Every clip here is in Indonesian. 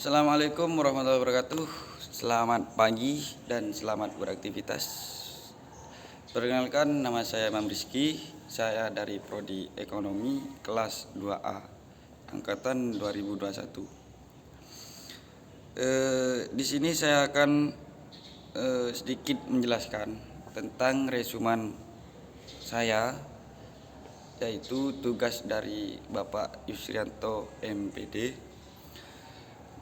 Assalamualaikum warahmatullahi wabarakatuh. Selamat pagi dan selamat beraktivitas. Perkenalkan, nama saya Imam Rizky. Saya dari Prodi Ekonomi kelas 2A angkatan 2021. Di sini saya akan sedikit menjelaskan tentang resumen saya, yaitu tugas dari Bapak Yusrianto MPD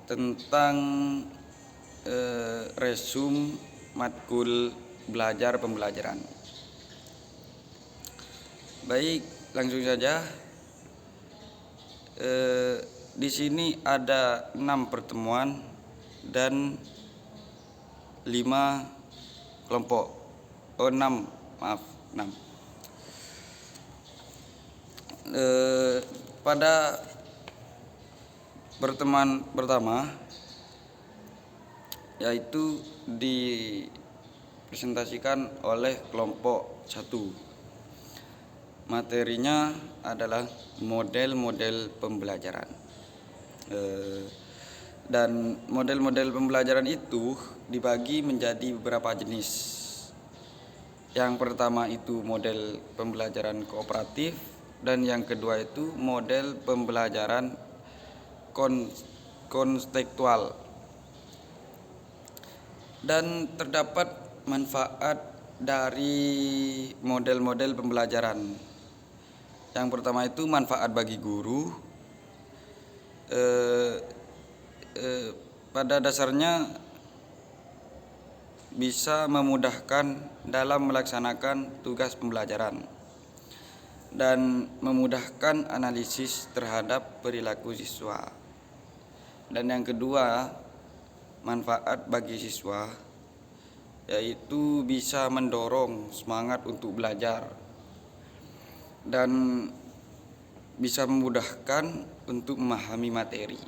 tentang resum matkul belajar pembelajaran. Baik, langsung saja. Di sini ada 6 pertemuan dan 5 kelompok. 6. Pada pertemuan pertama, yaitu dipresentasikan oleh kelompok 1. Materinya adalah model-model pembelajaran. Dan model-model pembelajaran itu dibagi menjadi beberapa jenis. Yang pertama itu model pembelajaran kooperatif, dan yang kedua itu model pembelajaran konstekstual. Dan terdapat manfaat dari model-model pembelajaran. Yang pertama itu manfaat bagi guru. Pada dasarnya bisa memudahkan dalam melaksanakan tugas pembelajaran dan memudahkan analisis terhadap perilaku siswa. Dan yang kedua, manfaat bagi siswa, yaitu bisa mendorong semangat untuk belajar dan bisa memudahkan untuk memahami materi.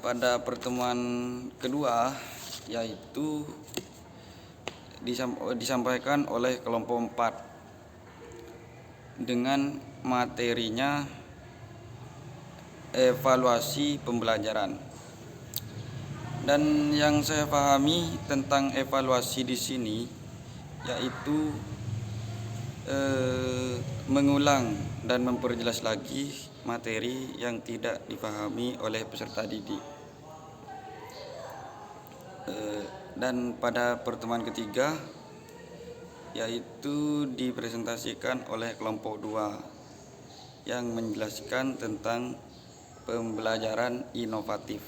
Pada pertemuan kedua, yaitu disampaikan oleh kelompok 4 dengan materinya evaluasi pembelajaran. Dan yang saya pahami tentang evaluasi di sini yaitu mengulang dan memperjelas lagi materi yang tidak dipahami oleh peserta didik. Dan pada pertemuan ketiga, yaitu dipresentasikan oleh kelompok 2 yang menjelaskan tentang pembelajaran inovatif.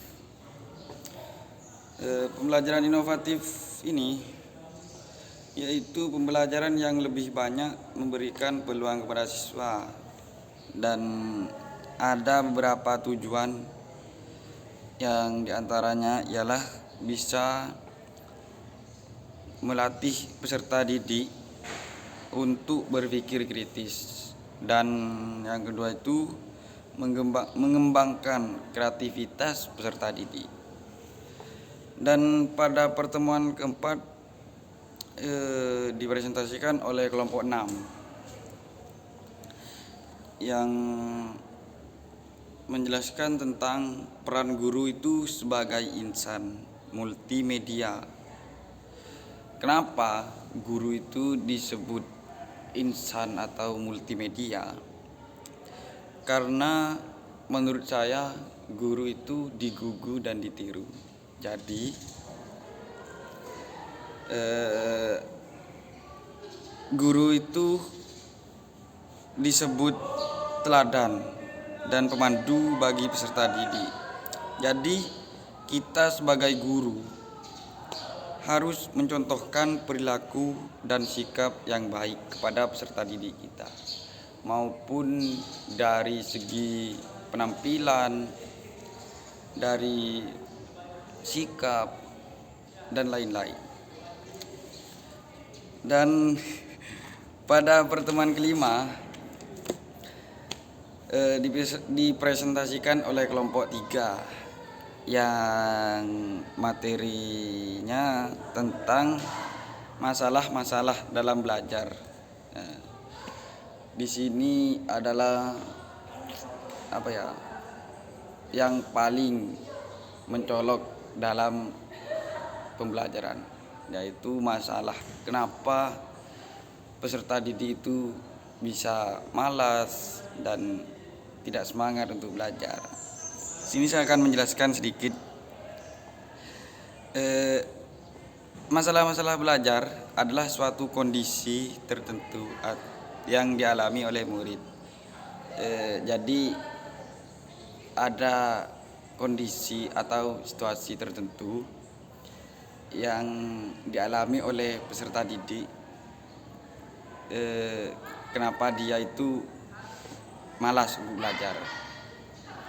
Pembelajaran inovatif ini yaitu pembelajaran yang lebih banyak memberikan peluang kepada siswa, dan ada beberapa tujuan yang diantaranya ialah bisa melatih peserta didik untuk berpikir kritis, dan yang kedua itu mengembangkan kreativitas peserta didik. Dan pada pertemuan keempat dipresentasikan oleh kelompok 6 yang menjelaskan tentang peran guru itu sebagai insan multimedia. Kenapa guru itu disebut insan atau multimedia? Karena menurut saya guru itu digugu dan ditiru. Jadi guru itu disebut teladan dan pemandu bagi peserta didik. Jadi kita sebagai guru harus mencontohkan perilaku dan sikap yang baik kepada peserta didik kita, maupun dari segi penampilan, dari sikap, dan lain-lain. Dan pada pertemuan kelima dipresentasikan oleh kelompok 3 yang materinya tentang masalah-masalah dalam belajar. Di sini adalah yang paling mencolok dalam pembelajaran, yaitu masalah kenapa peserta didik itu bisa malas dan tidak semangat untuk belajar. Sini saya akan menjelaskan sedikit masalah-masalah belajar adalah suatu kondisi tertentu yang dialami oleh murid. Jadi ada kondisi atau situasi tertentu yang dialami oleh peserta didik, kenapa dia itu malas untuk belajar.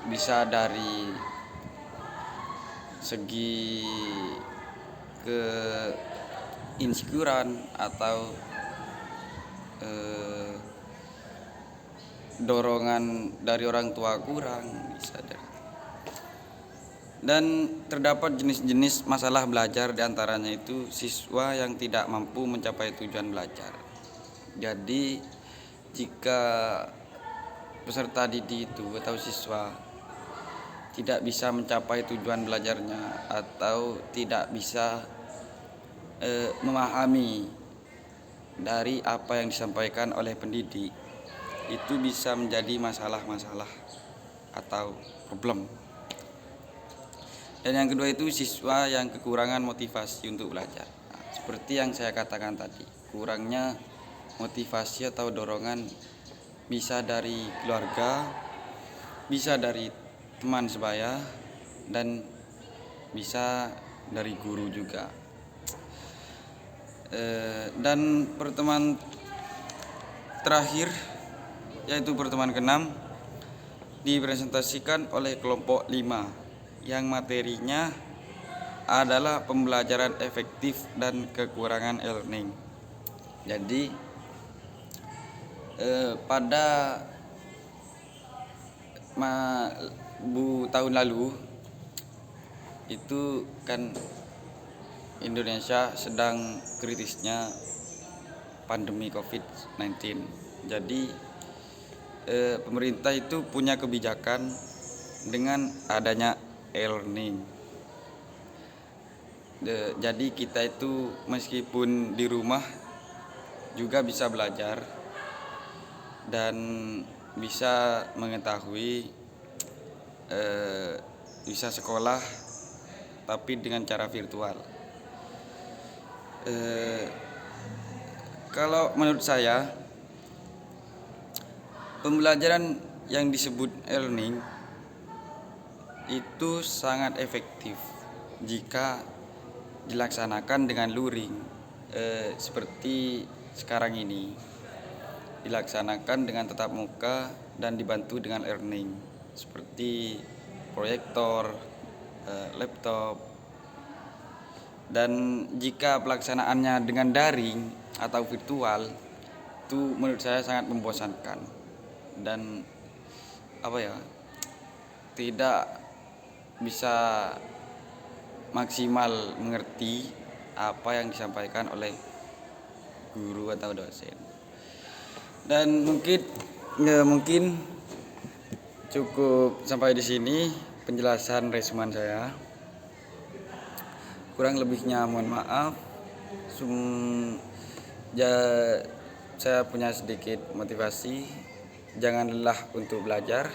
Bisa dari segi keinsecurean atau dorongan dari orang tua kurang, bisa dari. Dan terdapat jenis-jenis masalah belajar, diantaranya itu siswa yang tidak mampu mencapai tujuan belajar. Jadi jika peserta didik itu atau siswa tidak bisa mencapai tujuan belajarnya atau tidak bisa memahami dari apa yang disampaikan oleh pendidik, itu bisa menjadi masalah-masalah atau problem. Dan yang kedua itu siswa yang kekurangan motivasi untuk belajar. Nah, seperti yang saya katakan tadi, kurangnya motivasi atau dorongan bisa dari keluarga, bisa dari teman sebaya, dan bisa dari guru juga. Dan pertemuan terakhir, yaitu pertemuan ke-6, dipresentasikan oleh kelompok 5 yang materinya adalah pembelajaran efektif dan kekurangan e-learning. Jadi pada tahun lalu itu kan Indonesia sedang kritisnya pandemi COVID-19. Jadi pemerintah itu punya kebijakan dengan adanya e-learning. Jadi kita itu meskipun di rumah juga bisa belajar dan bisa mengetahui, bisa sekolah tapi dengan cara virtual. Kalau menurut saya, pembelajaran yang disebut e-learning itu sangat efektif jika dilaksanakan dengan luring, seperti sekarang ini dilaksanakan dengan tatap muka dan dibantu dengan e-learning seperti proyektor, laptop. Dan jika pelaksanaannya dengan daring atau virtual, itu menurut saya sangat membosankan dan tidak bisa maksimal mengerti apa yang disampaikan oleh guru atau dosen. Dan mungkin cukup sampai di sini penjelasan resumen saya. Kurang lebihnya mohon maaf. Saya punya sedikit motivasi, jangan lelah untuk belajar,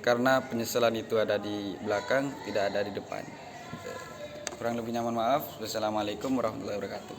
karena penyesalan itu ada di belakang, tidak ada di depan. Kurang lebihnya mohon maaf. Wassalamualaikum warahmatullahi wabarakatuh.